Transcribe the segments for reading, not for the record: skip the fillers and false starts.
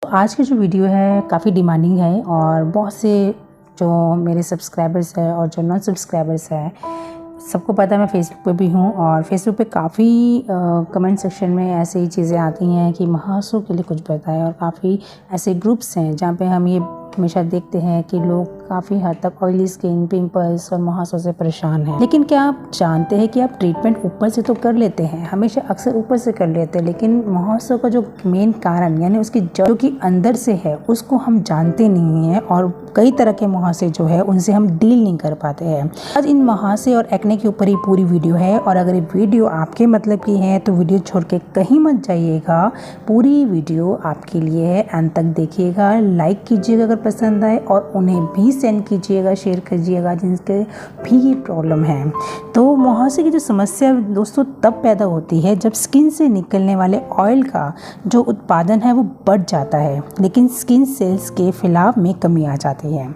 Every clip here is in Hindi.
तो आज की जो वीडियो है काफ़ी डिमांडिंग है और बहुत से जो मेरे सब्सक्राइबर्स हैं और जो नॉन सब्सक्राइबर्स हैं सबको पता है मैं फ़ेसबुक पे भी हूँ और फेसबुक पे काफ़ी कमेंट सेक्शन में ऐसी चीज़ें आती हैं कि महासों के लिए कुछ बताएं। और काफ़ी ऐसे ग्रुप्स हैं जहाँ पे हम ये हमेशा देखते हैं कि लोग काफ़ी हद तक ऑयली स्किन, पिंपल्स और मुहासों से परेशान हैं। लेकिन क्या आप जानते हैं कि आप ट्रीटमेंट ऊपर से तो कर लेते हैं, हमेशा अक्सर ऊपर से कर लेते हैं, लेकिन मुहासों का जो मेन कारण यानी उसकी जड़ की अंदर से है उसको हम जानते नहीं हैं और कई तरह के मुहासे जो है उनसे हम डील नहीं कर पाते हैं। आज इन मुहासे और एक्ने के ऊपर ही पूरी वीडियो है और अगर ये वीडियो आपके मतलब की है तो वीडियो छोड़ के कहीं मत जाइएगा। पूरी वीडियो आपके लिए है, अंत तक देखिएगा, लाइक कीजिएगा अगर पसंद आए और उन्हें भी सेंड कीजिएगा, शेयर कीजिएगा जिनके भी ये प्रॉब्लम है। तो मुहासे की जो समस्या दोस्तों तब पैदा होती है जब स्किन से निकलने वाले ऑयल का जो उत्पादन है वो बढ़ जाता है लेकिन स्किन सेल्स के फैलाव में कमी आ जाती है।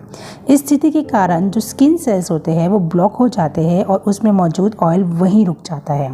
इस स्थिति के कारण जो स्किन सेल्स होते हैं वो ब्लॉक हो जाते हैं और उसमें मौजूद ऑयल वहीं रुक जाता है।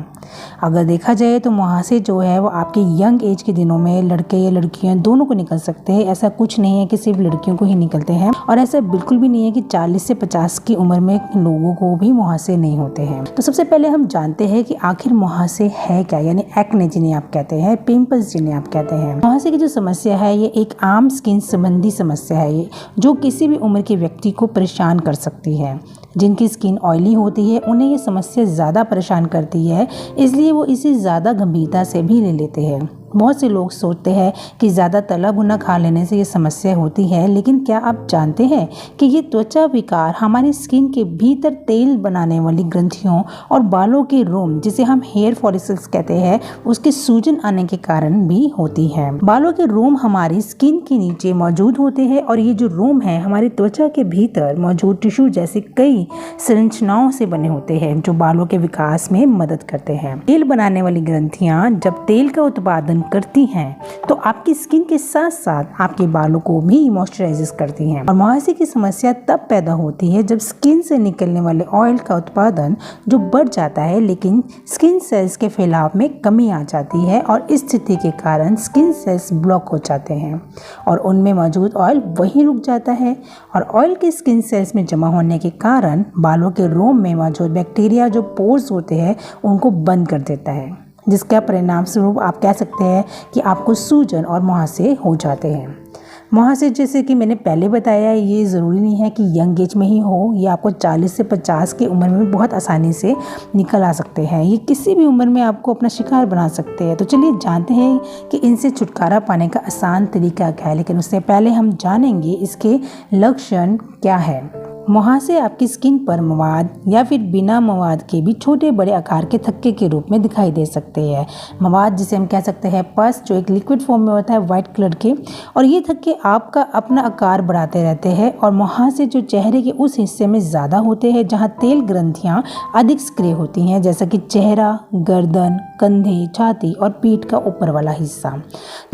अगर देखा जाए तो मुहासे जो है वो आपके यंग एज के दिनों में लड़के या लड़कियां दोनों को निकल सकते हैं। ऐसा कुछ नहीं है कि सिर्फ लड़कियों को ही निकलते हैं और ऐसा बिल्कुल भी नहीं है कि 40 से 50 की उम्र में लोगों को भी मुहासे नहीं होते हैं। तो सबसे पहले हम जानते हैं कि आखिर मुहासे है क्या, यानी एक्ने जिन्हें आप कहते हैं, पिंपल्स जिन्हें आप कहते हैं। मुहासे की जो समस्या है ये एक आम स्किन संबंधी समस्या है जो किसी भी उम्र के व्यक्ति को परेशान कर सकती है। जिनकी स्किन ऑयली होती है उन्हें ये समस्या ज़्यादा परेशान करती है, इसलिए वो इसे ज़्यादा गंभीरता से भी ले लेते हैं। बहुत से लोग सोचते हैं कि ज़्यादा तला भुना खा लेने से ये समस्या होती है, लेकिन क्या आप जानते हैं कि ये त्वचा विकार हमारी स्किन के भीतर तेल बनाने वाली ग्रंथियों और बालों के रोम जिसे हम हेयर फॉलिकल्स कहते हैं उसके सूजन आने के कारण भी होती है। बालों के रोम हमारी स्किन के नीचे मौजूद होते हैं और ये जो रोम है हमारी त्वचा के भीतर मौजूद टिश्यू जैसे कई संरचनाओं से बने होते हैं जो बालों के विकास में मदद करते हैं। तेल बनाने वाली ग्रंथियां जब तेल का उत्पादन करती हैं तो आपकी स्किन के साथ साथ आपके बालों को भी मॉइस्चराइज करती हैं। और मुहासे की समस्या तब पैदा होती है जब स्किन से निकलने वाले ऑयल का उत्पादन जो बढ़ जाता है लेकिन स्किन सेल्स के फैलाव में कमी आ जाती है और इस स्थिति के कारण स्किन सेल्स ब्लॉक हो जाते हैं और उनमें मौजूद ऑयल वहीं रुक जाता है और ऑयल के स्किन सेल्स में जमा होने के कारण बालों के रोम में मौजूद बैक्टीरिया जो पोर्स होते हैं उनको बंद कर देता है, जिसका परिणाम स्वरूप आप कह सकते हैं कि आपको सूजन और मुहासे हो जाते हैं। मुहासे जैसे कि मैंने पहले बताया ये ज़रूरी नहीं है कि यंग एज में ही हो, ये आपको 40 से 50 की उम्र में बहुत आसानी से निकल आ सकते हैं। ये किसी भी उम्र में आपको अपना शिकार बना सकते हैं। तो चलिए जानते हैं कि इनसे छुटकारा पाने का आसान तरीका क्या है, लेकिन उससे पहले हम जानेंगे इसके लक्षण क्या है। मुहासे आपकी स्किन पर मवाद या फिर बिना मवाद के भी छोटे बड़े आकार के थक्के के रूप में दिखाई दे सकते हैं। मवाद जिसे हम कह सकते हैं पस, जो एक लिक्विड फॉर्म में होता है वाइट कलर के, और ये थक्के आपका अपना आकार बढ़ाते रहते हैं। और मुहासे जो चेहरे के उस हिस्से में ज़्यादा होते हैं जहाँ तेल ग्रंथियाँ अधिक सक्रिय होती हैं, जैसा कि चेहरा, गर्दन, कंधे, छाती और पीठ का ऊपर वाला हिस्सा।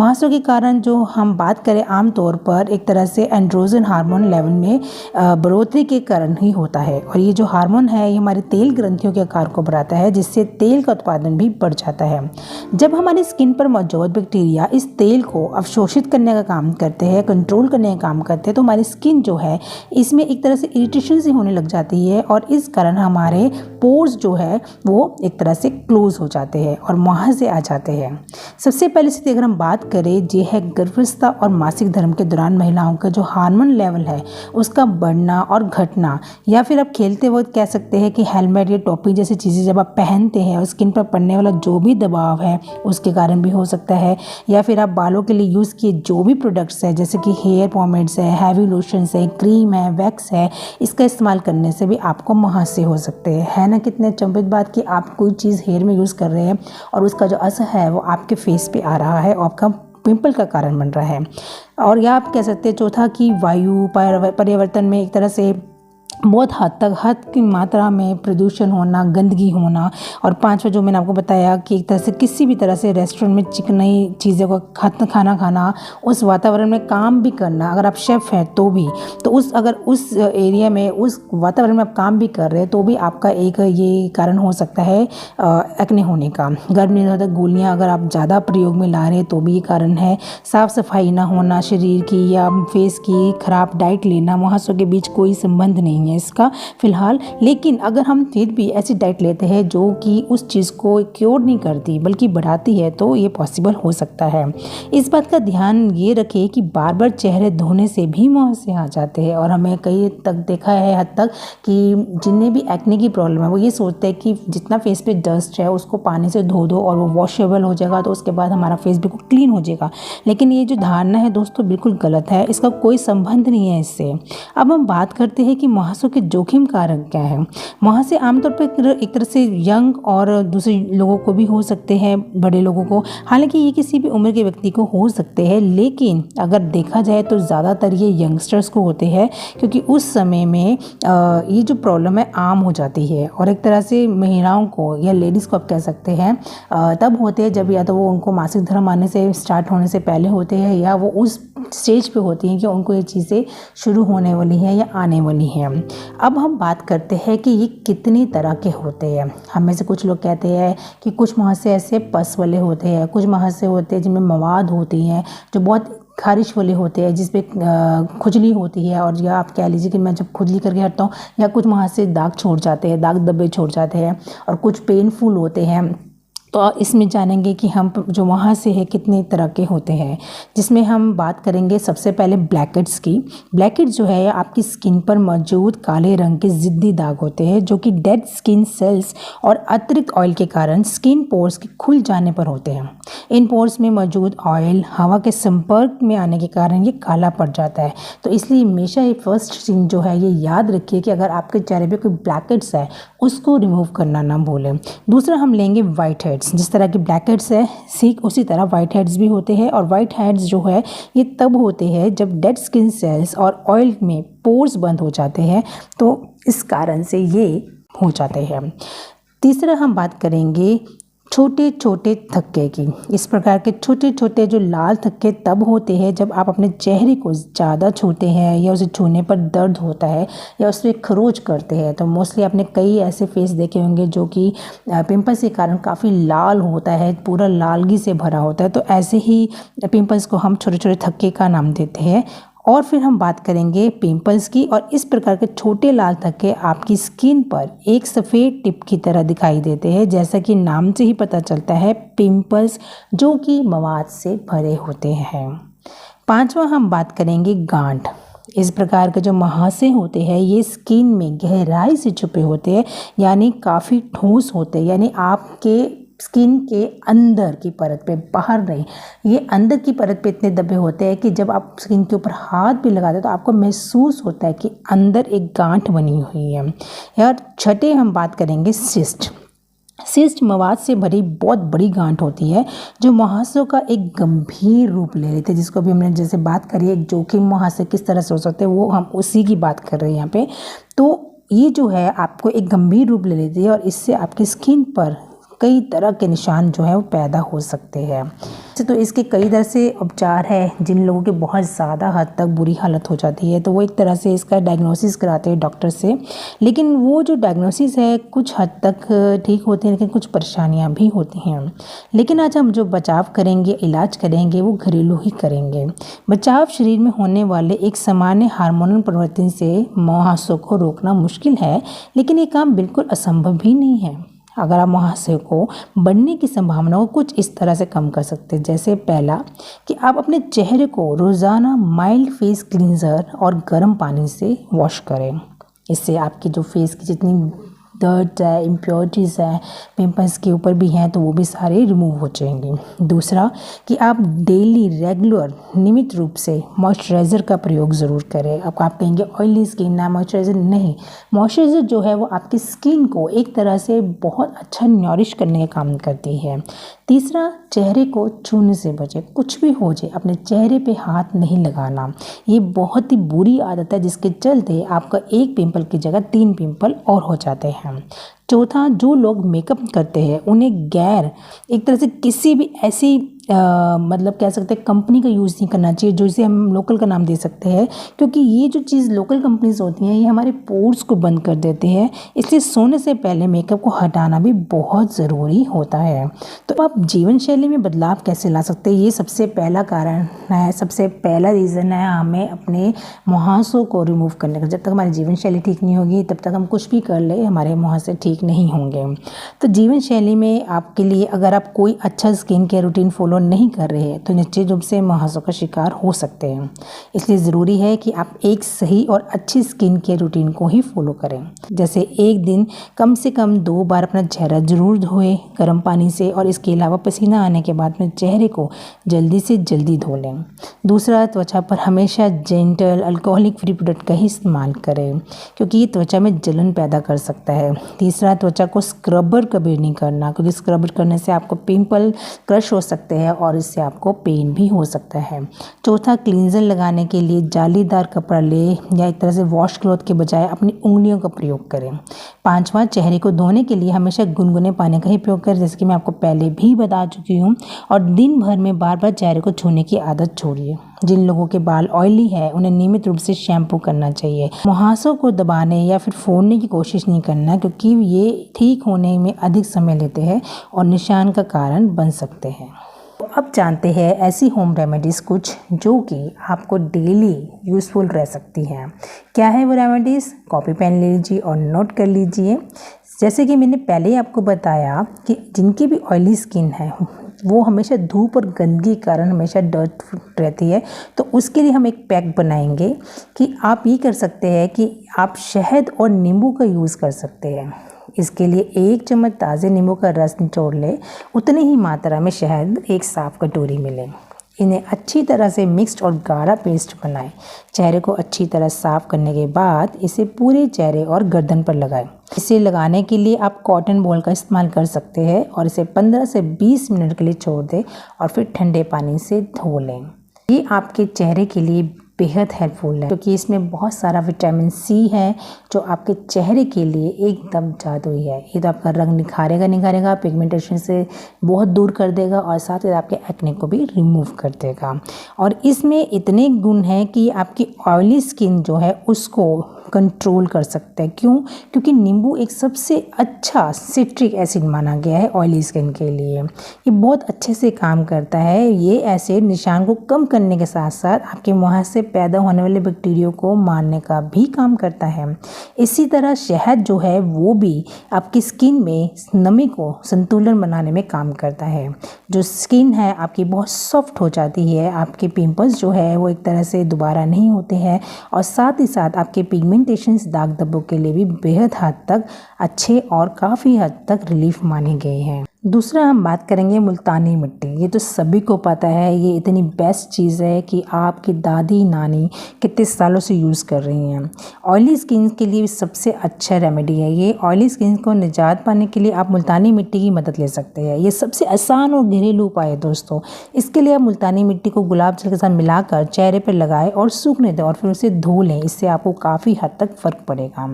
मुहासों के कारण जो हम बात करें आमतौर पर एक तरह से एंड्रोजन हार्मोन लेवल में बढ़ोतरी के कारण ही होता है और ये जो हार्मोन है ये हमारे तेल ग्रंथियों के आकार को बढ़ाता है जिससे तेल का उत्पादन भी बढ़ जाता है। जब हमारी स्किन पर मौजूद बैक्टीरिया इस तेल को अवशोषित करने का काम करते हैं, कंट्रोल करने का काम करते हैं, तो हमारी स्किन जो है इसमें एक तरह से इरिटेशन सी होने लग जाती है और इस कारण हमारे पोर्स जो है वो एक तरह से क्लोज हो जाते हैं और मुहासे आ जाते हैं। सबसे पहले से अगर हम बात करें ये है गर्भावस्था और मासिक धर्म के दौरान महिलाओं का जो हार्मोन लेवल है उसका बढ़ना और घटना, या फिर आप खेलते वक्त कह सकते हैं कि हेलमेट या टोपी जैसी चीज़ें जब आप पहनते हैं और स्किन पर पड़ने वाला जो भी दबाव है उसके कारण भी हो सकता है, या फिर आप बालों के लिए यूज़ किए जो भी प्रोडक्ट्स है जैसे कि हेयर पोमेड्स है, हैवी लोशंस है, क्रीम है, वैक्स है, इसका इस्तेमाल करने से भी आपको मुहासे हो सकते हैं। है ना कितने चंभित बात कि आप कोई चीज़ हेयर में यूज़ कर रहे हैं और उसका जो असर है वो आपके फेस पे आ रहा है और आपका पिंपल का कारण बन रहा है। और या आप कह सकते हैं चौथा कि वायु पर्यावरण में एक तरह से बहुत हद की मात्रा में प्रदूषण होना, गंदगी होना। और पांचवा जो मैंने आपको बताया कि एक तरह से किसी भी तरह से रेस्टोरेंट में चिकनाई चीज़ों का खाना खाना, उस वातावरण में काम भी करना, अगर आप शेफ़ हैं तो भी, तो अगर उस एरिया में उस वातावरण में आप काम भी कर रहे हैं तो भी आपका एक ये कारण हो सकता है एक्ने होने का। गर्भ निरोधक गोलियाँ अगर आप ज़्यादा प्रयोग में ला रहे हैं तो भी ये कारण है। साफ़ सफाई ना होना शरीर की या फेस की, खराब डाइट लेना, मुहासों के बीच कोई संबंध नहीं है इसका फ़िलहाल। लेकिन अगर हम फिर भी ऐसी डाइट लेते हैं जो कि उस चीज़ को क्योर नहीं करती बल्कि बढ़ाती है तो ये पॉसिबल हो सकता है। इस बात का ध्यान ये रखें कि बार बार चेहरे धोने से भी मुहासे आ जाते हैं। और हमें कई तक देखा है हद तक कि जिन्हें भी एक्ने की प्रॉब्लम है वो ये सोचते हैं कि जितना फेस पे डस्ट है उसको पानी से धो दो और वो वॉशेबल हो जाएगा तो उसके बाद हमारा फेस बिल्कुल क्लीन हो जाएगा। लेकिन ये जो धारणा है दोस्तों बिल्कुल गलत है, इसका कोई संबंध नहीं है इससे। अब हम बात करते हैं कि मुहासों के जोखिम कारक क्या है। मुहासे आमतौर पर एक तरह से यंग और दूसरे लोगों को भी हो सकते हैं, बड़े लोगों को। हालांकि ये किसी भी उम्र के व्यक्ति को हो सकते हैं, लेकिन अगर देखा जाए तो ज़्यादातर ये यंगस्टर्स को होते हैं क्योंकि उस समय में ये जो प्रॉब्लम है आम हो जाती है। और एक तरह से महिलाओं को या लेडीज़ को आप कह सकते हैं तब होते हैं जब या तो वो उनको मासिक धर्म आने से स्टार्ट होने से पहले होते हैं या वो उस स्टेज पे होती हैं कि उनको ये चीज़ें शुरू होने वाली हैं या आने वाली हैं। अब हम बात करते हैं कि ये कितनी तरह के होते हैं। हम में से कुछ लोग कहते हैं कि कुछ मुहासे ऐसे पस वाले होते हैं, कुछ मुहासे होते हैं जिनमें मवाद होती हैं जो बहुत खारिश वाले होते हैं, जिस पे खुजली होती है। और या आप कह लीजिए कि मैं जब खुजली करके हटता हूँ या कुछ मुहासे दाग छोड़ जाते हैं, दाग धब्बे छोड़ जाते हैं और कुछ पेनफुल होते हैं। तो इसमें जानेंगे कि हम जो वहाँ से है कितने तरह के होते हैं, जिसमें हम बात करेंगे सबसे पहले ब्लैकहेड्स की। ब्लैकहेड्स जो है आपकी स्किन पर मौजूद काले रंग के ज़िद्दी दाग होते हैं जो कि डेड स्किन सेल्स और अतिरिक्त ऑयल के कारण स्किन पोर्स के खुल जाने पर होते हैं। इन पोर्स में मौजूद ऑयल हवा के संपर्क में आने के कारण ये काला पड़ जाता है। तो इसलिए हमेशा ये फर्स्ट थिंग जो है ये याद रखिए कि अगर आपके चेहरे पे कोई ब्लैकहेड्स है उसको रिमूव करना ना भूलें। दूसरा हम लेंगे वाइट हेड्स। जिस तरह की ब्लैक हेड्स है ठीक उसी तरह वाइट हेड्स भी होते हैं। और वाइट हेड्स जो है ये तब होते हैं जब डेड स्किन सेल्स और ऑयल में पोर्स बंद हो जाते हैं, तो इस कारण से ये हो जाते हैं। तीसरा हम बात करेंगे छोटे छोटे थक्के की। इस प्रकार के छोटे छोटे जो लाल थक्के तब होते हैं जब आप अपने चेहरे को ज़्यादा छूते हैं या उसे छूने पर दर्द होता है या उस पर खरोच करते हैं। तो मोस्टली आपने कई ऐसे फेस देखे होंगे जो कि पिंपल्स के कारण काफ़ी लाल होता है, पूरा लालगी से भरा होता है। तो ऐसे ही पिंपल्स को हम छोटे छोटे थक्के का नाम देते हैं। और फिर हम बात करेंगे पिंपल्स की। और इस प्रकार के छोटे लाल थक्के आपकी स्किन पर एक सफ़ेद टिप की तरह दिखाई देते हैं, जैसा कि नाम से ही पता चलता है पिंपल्स, जो कि मवाद से भरे होते हैं। पांचवा हम बात करेंगे गांठ। इस प्रकार के जो मुहासे होते हैं ये स्किन में गहराई से छुपे होते हैं, यानी काफ़ी ठोस होते हैं, यानी आपके स्किन के अंदर की परत पे, बाहर नहीं। ये अंदर की परत पे इतने दबे होते हैं कि जब आप स्किन के ऊपर हाथ भी लगाते हैं तो आपको महसूस होता है कि अंदर एक गांठ बनी हुई है। यार छठे हम बात करेंगे सिस्ट। सिस्ट मवाद से भरी बहुत बड़ी गांठ होती है जो मुहासों का एक गंभीर रूप ले लेते हैं, जिसको भी हमने जैसे बात करी एक जोखिम मुहासे किस तरह से हो सकते हैं वो हम उसी की बात कर रहे हैं यहाँ पे। तो ये जो है आपको एक गंभीर रूप ले लेती है और इससे आपकी स्किन पर कई तरह के निशान जो है वो पैदा हो सकते हैं। तो इसके कई तरह से उपचार है। जिन लोगों की बहुत ज़्यादा हद तक बुरी हालत हो जाती है तो वो एक तरह से इसका डायग्नोसिस कराते हैं डॉक्टर से, लेकिन वो जो डायग्नोसिस है कुछ हद तक ठीक होती है लेकिन कुछ परेशानियां भी होती हैं। लेकिन आज हम जो बचाव करेंगे, इलाज करेंगे, वो घरेलू ही करेंगे। बचाव शरीर में होने वाले एक सामान्य हार्मोनल परिवर्तन से मुहासों को रोकना मुश्किल है, लेकिन ये काम बिल्कुल असंभव भी नहीं है। अगर आप मुहासे को बढ़ने की संभावना को कुछ इस तरह से कम कर सकते हैं। जैसे पहला कि आप अपने चेहरे को रोज़ाना माइल्ड फेस क्लींजर और गर्म पानी से वॉश करें। इससे आपकी जो फेस की जितनी डर्ट है, इम्प्योरिटीज़ है पिंपल्स के ऊपर भी हैं तो वो भी सारे रिमूव हो जाएंगे। दूसरा कि आप डेली रेगुलर नियमित रूप से मॉइस्चराइज़र का प्रयोग ज़रूर करें। अब आप कहेंगे ऑयली स्किन ना मॉइस्चराइज़र, नहीं, मॉइस्चराइज़र जो है वो आपकी स्किन को एक तरह से बहुत अच्छा नॉरिश करने का काम करती है। तीसरा, चेहरे को छूने से बचें, कुछ भी हो जाए अपने चेहरे पे हाथ नहीं लगाना, ये बहुत ही बुरी आदत है जिसके चलते आपका एक पिंपल की जगह 3 पिंपल और हो जाते हैं। चौथा, जो लोग मेकअप करते हैं उन्हें गैर एक तरह से किसी भी ऐसी मतलब कह सकते हैं कंपनी का यूज़ नहीं करना चाहिए जो इसे हम लोकल का नाम दे सकते हैं, क्योंकि ये जो चीज़ लोकल कंपनीज होती हैं ये हमारे पोर्स को बंद कर देते हैं, इसलिए सोने से पहले मेकअप को हटाना भी बहुत ज़रूरी होता है। तो आप जीवन शैली में बदलाव कैसे ला सकते हैं, ये सबसे पहला कारण है, सबसे पहला रीज़न है हमें अपने मुहासों को रिमूव करने का। जब तक हमारी जीवन शैली ठीक नहीं होगी तब तक हम कुछ भी कर ले हमारे मुहासे ठीक नहीं होंगे। तो जीवन शैली में आपके लिए अगर आप कोई अच्छा स्किन केयर रूटीन फॉलो नहीं कर रहे हैं तो निश्चित रूप से मुहासों का शिकार हो सकते हैं, इसलिए ज़रूरी है कि आप एक सही और अच्छी स्किन केयर रूटीन को ही फॉलो करें। जैसे एक दिन कम से कम 2 बार अपना चेहरा जरूर धोएं गर्म पानी से, और इसके अलावा पसीना आने के बाद अपने चेहरे को जल्दी से जल्दी धो लें। दूसरा, त्वचा पर हमेशा जेंटल अल्कोहलिक फ्री प्रोडक्ट का ही इस्तेमाल करें क्योंकि ये त्वचा में जलन पैदा कर सकता है। तीसरा, त्वचा को स्क्रबर कभी नहीं करना क्योंकि स्क्रबर करने से आपको पिंपल क्रश हो सकते हैं और इससे आपको पेन भी हो सकता है। चौथा, क्लींजर लगाने के लिए जालीदार कपड़ा ले या एक तरह से वॉश क्लॉथ के बजाय अपनी उंगलियों का प्रयोग करें। पांचवा, चेहरे को धोने के लिए हमेशा गुनगुने पानी का ही प्रयोग करें, जैसे कि मैं आपको पहले भी बता चुकी हूँ। और दिन भर में बार बार चेहरे को छूने की आदत छोड़िए। जिन लोगों के बाल ऑयली है उन्हें नियमित रूप से शैम्पू करना चाहिए। मुहासों को दबाने या फिर फोड़ने की कोशिश नहीं करना क्योंकि ये ठीक होने में अधिक समय लेते हैं और निशान का कारण बन सकते हैं। तो अब जानते हैं ऐसी होम रेमेडीज़ कुछ जो कि आपको डेली यूज़फुल रह सकती हैं। क्या है वो रेमेडीज़, कॉपी पेन ले लीजिए और नोट कर लीजिए। जैसे कि मैंने पहले ही आपको बताया कि जिनकी भी ऑयली स्किन है वो हमेशा धूप और गंदगी के कारण हमेशा डर्ट रहती है, तो उसके लिए हम एक पैक बनाएंगे कि आप ये कर सकते हैं कि आप शहद और नींबू का यूज़ कर सकते हैं। इसके लिए 1 चम्मच ताज़े नींबू का रस निचोड़ लें, उतनी ही मात्रा में शहद एक साफ कटोरी में लें। इन्हें अच्छी तरह से मिक्स्ड और गाढ़ा पेस्ट बनाएं। चेहरे को अच्छी तरह साफ़ करने के बाद इसे पूरे चेहरे और गर्दन पर लगाएं। इसे लगाने के लिए आप कॉटन बॉल का इस्तेमाल कर सकते हैं और इसे 15 से 20 मिनट के लिए छोड़ दें और फिर ठंडे पानी से धो लें। ये आपके चेहरे के लिए बेहद हेल्पफुल है क्योंकि इसमें बहुत सारा विटामिन सी है जो आपके चेहरे के लिए एकदम जादुई है। ये तो आपका रंग निखारेगा, पिगमेंटेशन से बहुत दूर कर देगा और साथ ही आपके एक्ने को भी रिमूव कर देगा। और इसमें इतने गुण हैं कि आपकी ऑयली स्किन जो है उसको कंट्रोल कर सकते हैं। क्यों? क्योंकि नींबू एक सबसे अच्छा सिट्रिक एसिड माना गया है ऑयली स्किन के लिए। ये बहुत अच्छे से काम करता है। ये एसिड निशान को कम करने के साथ साथ आपके मुहासे पैदा होने वाले बैक्टीरिया को मारने का भी काम करता है। इसी तरह शहद जो है वो भी आपकी स्किन में नमी को संतुलन बनाने में काम करता है। जो स्किन है आपकी बहुत सॉफ्ट हो जाती है, आपके पिंपल्स जो है वो एक तरह से दोबारा नहीं होते हैं और साथ ही साथ आपके पिगमेंटेशंस दाग धब्बों के लिए भी बेहद हद तक अच्छे और काफ़ी हद तक रिलीफ माने गए हैं। दूसरा हम बात करेंगे मुल्तानी मिट्टी। ये तो सभी को पता है, ये इतनी बेस्ट चीज़ है कि आपकी दादी नानी कितने सालों से यूज़ कर रही हैं। ऑयली स्किन के लिए सबसे अच्छा रेमेडी है ये। ऑयली स्किन को निजात पाने के लिए आप मुल्तानी मिट्टी की मदद ले सकते हैं। ये सबसे आसान और घरेलू उपाय है दोस्तों। इसके लिए आप मुल्तानी मिट्टी को गुलाब जल के साथ मिलाकर चेहरे पर लगाएं और सूखने दें और फिर उसे धो लें। इससे आपको काफ़ी हद तक फ़र्क पड़ेगा।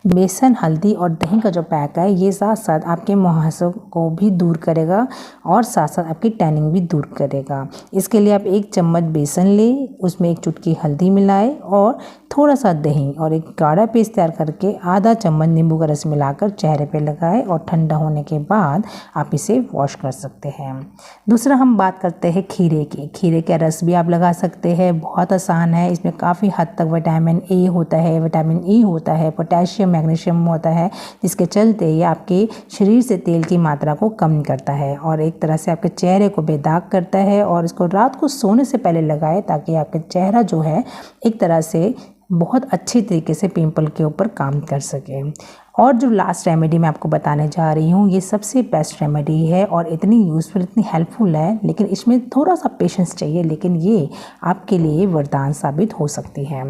बेसन, हल्दी और दही का जो पैक है ये साथ साथ आपके मुहासों को भी दूर करेगा और साथ साथ आपकी टैनिंग भी दूर करेगा। इसके लिए आप 1 चम्मच बेसन लें, उसमें 1 चुटकी हल्दी मिलाएं और थोड़ा सा दही और एक गाढ़ा पेस्ट तैयार करके आधा चम्मच नींबू का रस मिलाकर चेहरे पे लगाएं और ठंडा होने के बाद आप इसे वॉश कर सकते हैं। दूसरा हम बात करते हैं खीरे की। खीरे का रस भी आप लगा सकते हैं, बहुत आसान है। इसमें काफ़ी हद तक विटामिन ए होता है, विटामिन ई होता है, पोटेशियम, मैग्नीशियम होता है, जिसके चलते ये आपके शरीर से तेल की मात्रा को कम करता है और एक तरह से आपके चेहरे को बेदाग करता है। और इसको रात को सोने से पहले लगाएं ताकि आपका चेहरा जो है एक तरह से बहुत अच्छी तरीके से पिंपल के ऊपर काम कर सके। और जो लास्ट रेमेडी मैं आपको बताने जा रही हूँ, ये सबसे बेस्ट रेमेडी है और इतनी यूज़फुल, इतनी हेल्पफुल है, लेकिन इसमें थोड़ा सा पेशेंस चाहिए, लेकिन ये आपके लिए वरदान साबित हो सकती है।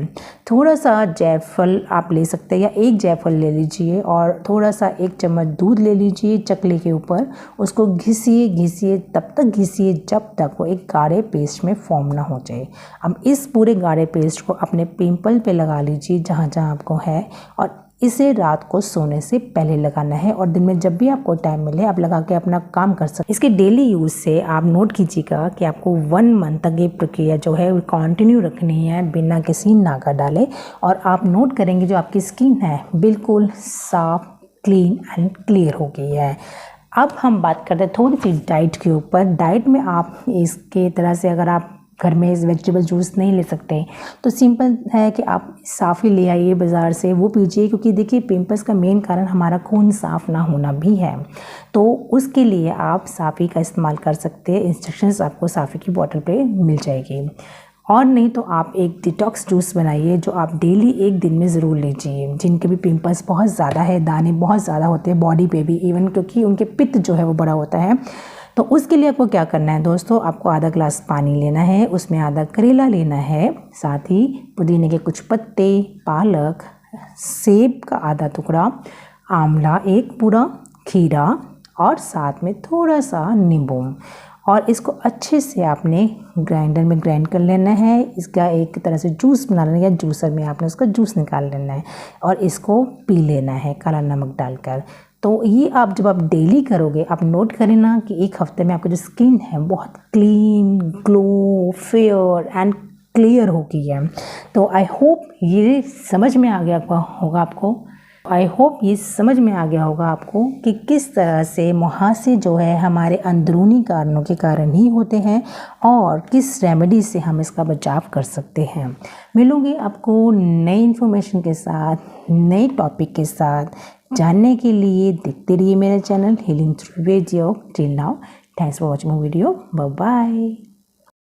थोड़ा सा जायफल आप ले सकते हैं, या एक जायफल ले लीजिए और थोड़ा सा 1 चम्मच दूध ले लीजिए चकले के ऊपर, उसको घिसिए तब तक घिसिए जब तक वो एक गाढ़े पेस्ट में फॉर्म ना हो जाए। अब इस पूरे गाढ़े पेस्ट को अपने पिंपल पे लगा लीजिए जहाँ जहाँ आपको है, और इसे रात को सोने से पहले लगाना है, और दिन में जब भी आपको टाइम मिले आप लगा के अपना काम कर सकते। इसके डेली यूज़ से आप नोट कीजिएगा कि आपको 1 मंथ तक ये प्रक्रिया जो है वो कंटिन्यू रखनी है बिना किसी नागा डाले, और आप नोट करेंगे जो आपकी स्किन है बिल्कुल साफ, क्लीन एंड क्लियर हो गई है। अब हम बात करते हैं थोड़ी सी डाइट के ऊपर। डाइट में आप इसके तरह से, अगर आप घर में वेजिटेबल जूस नहीं ले सकते तो सिंपल है कि आप साफ़ी ले आइए बाज़ार से, वो पीजिए, क्योंकि देखिए पिंपल्स का मेन कारण हमारा खून साफ़ ना होना भी है, तो उसके लिए आप साफ़ी का इस्तेमाल कर सकते हैं। इंस्ट्रक्शंस आपको साफ़ी की बॉटल पे मिल जाएगी। और नहीं तो आप एक डिटॉक्स जूस बनाइए जो आप डेली 1 दिन में ज़रूर लीजिए। जिनके भी पिंपल्स बहुत ज़्यादा है, दाने बहुत ज़्यादा होते हैं बॉडी पे भी, इवन क्योंकि उनके पित्त जो है वो बड़ा होता है, तो उसके लिए आपको क्या करना है दोस्तों, आपको आधा ग्लास पानी लेना है, उसमें आधा करेला लेना है, साथ ही पुदीने के कुछ पत्ते, पालक, सेब का आधा टुकड़ा, आंवला 1 पूरा, खीरा और साथ में थोड़ा सा नींबू, और इसको अच्छे से आपने ग्राइंडर में ग्राइंड कर लेना है। इसका एक तरह से जूस बना लेना है, या जूसर में आपने उसका जूस निकाल लेना है और इसको पी लेना है काला नमक डालकर। तो ये आप जब आप डेली करोगे, आप नोट करें ना कि 1 हफ्ते में आपकी जो स्किन है बहुत clean, glow, fair and clear हो गई है। तो आई होप ये समझ में आ गया होगा आपको। आई होप ये समझ में आ गया होगा आपको कि किस तरह से मुहासे जो है हमारे अंदरूनी कारणों के कारण ही होते हैं, और किस रेमेडी से हम इसका बचाव कर सकते हैं। मिलूंगी आपको नई इन्फॉर्मेशन के साथ, नए टॉपिक के साथ। जानने के लिए देखते रहिए मेरा channel healing through radio. Till now, thanks for watching my video. Bye bye.